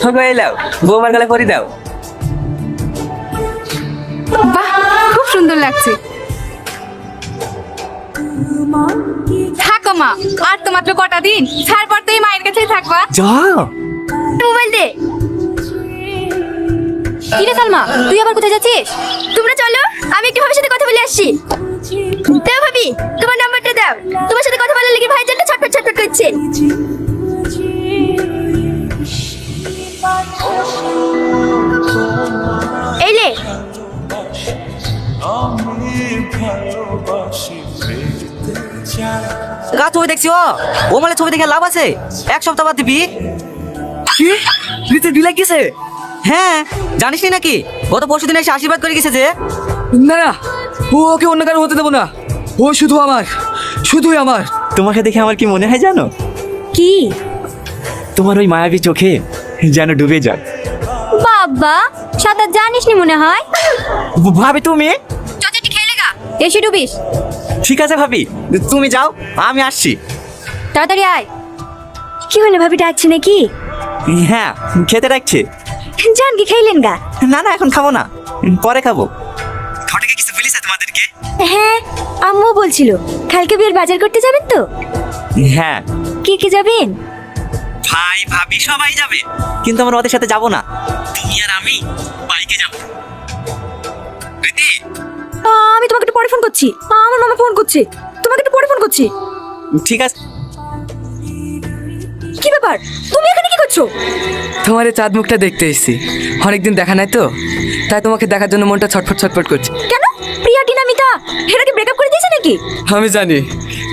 ওকে allow, বৌমার গলায় পরি দাও। বাহ, খুব সুন্দর লাগছে। থাকো মা, আর তো মাত্র কটা দিন, তারপর তো এই মায়ের কাছেই থাকবা। যা মোবাইল দে। কি রে সালমা, তুই আবার কোথায় যাচ্ছিস? তোমরা চলো, আমি একটু ভাবির সাথে কথা বলে আসছি। দাও ভাবি, তোমার নাম্বারটা দাও। তোমার সাথে কথা বলার লাগি ভাই জানটা ছটফট ছটফট করছে। এই লে। গা ছবি দেখছি ও মানে ছবি দেখে লাভ আছে? এক সপ্তাহ বাদ দিবি? কি রিতে ডিলা কিসে? হ্যাঁ, জানিস নি নাকি গত পরশুদিন এসে আশীর্বাদ করে গেছে যে। না না, ও ওকে অন্য কারো হতে দেবো না, ও শুধু আমার, শুধুই আমার। তোমাকে দেখে আমার কি মনে হয় জানো? কি? তোমার ওই মায়াবী চোখে যেন ডুবে যায়। বাবা, সাঁতার জানিস নি মনে হয়। ভাবি তুমি? চচাটি খেলে গা, এসে ডুবিস। ঠিক আছে ভাবি, তুমি যাও, আমি আসছি। তাড়াতাড়ি আয়। কি হলো, ভাবি ডাকছে নাকি? হ্যাঁ, খেতে রাখছে। জান কি খাইলেন গা? না না, এখন খাবো না, পরে খাবো। ঘটকে কিছু বলিস তোমাদেরকে? হ্যাঁ, আম্মু বলছিল কালকে বিয়ের বাজার করতে যাবেন তো। হ্যাঁ, কে কে যাবেন? ভাই ভাবি সবাই যাবে, কিন্তু আমরা ওদের সাথে যাব না। তুমি আর আমি বাইকে যাব। রীতি, আমি তোমাকে একটু পরে ফোন করছি, আমার মামা ফোন করছে, তোমাকে একটু পরে ফোন করছি। ঠিক আছে। কি ব্যাপার, তুমি এখানে কি করছো? তোমার এই চাঁদ মুখটা দেখতে এসেছি, অনেকদিন দেখা নাই তো, তাই তোমাকে দেখার জন্য মনটা ছটফট ছটফট করছে। কেন, প্রিয়া টিনা মিতা এরা কি ব্রেকআপ করে দিয়েছে নাকি? আমি জানি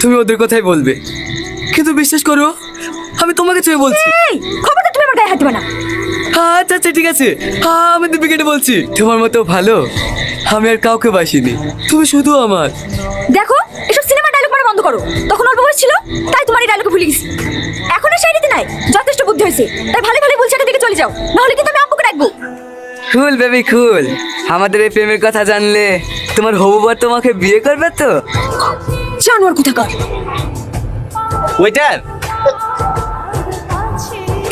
তুমি ওদের কথাই বলবে, কিন্তু বিশ্বাস করো আমি তোমাকে ছুঁয়ে বলছি। এই খবরটা তুমি আমার গায়ে হাত দিবা না। আচ্ছা আচ্ছা ঠিক আছে, আমি দীপিকাকে বলছি তোমার মতো ভালো আমি আর কাউকে বাসিনি, তুমি শুধু আমার। দেখো, এসব সিনেমা ডায়লগ মারা বন্ধ করো। তখন অল্প বয়স ছিল তাই তোমার এই ডায়লগ ভুলে গেছি। এখন আর সেই রীতি নাই, যথেষ্ট বুদ্ধি হয়েছে, তাই ভালো ভালো বলছি এখান থেকে চলে যাও, নাহলে কিন্তু আমি আব্বুকে ডাকবো। কুল বেবি কুল, আমাদের এই প্রেমের কথা জানলে তোমার হবু বর তোমাকে বিয়ে করবে তো। জানোয়ার কোথাকার। ওয়েটার,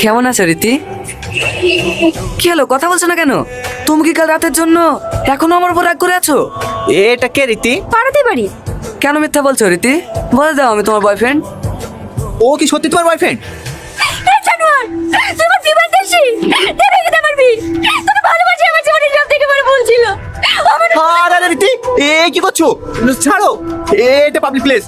কেমন আছো রীতি? কি হলো, কথা বলছো না কেন? তুমি কি কাল রাতের জন্য এখনো আমার উপর রাগ করে আছো? এটা কে রীতি? পাড়াতে বাড়ি। কেন মিথ্যা বলছো রীতি? বলে দাও আমি তোমার বয়ফ্রেন্ড। ও কি সত্যি তোমার বয়ফ্রেন্ড? এই জানোয়ার, তোমার বিবাহ দেশি দেখে গেতে পারবি। তুমি ভালোবাসি আমার জীবনের সব থেকে বড় ভুল ছিল। আমার আরে রীতি, এ কি করছো? ছাড়ো, এটা পাবলিক প্লেস।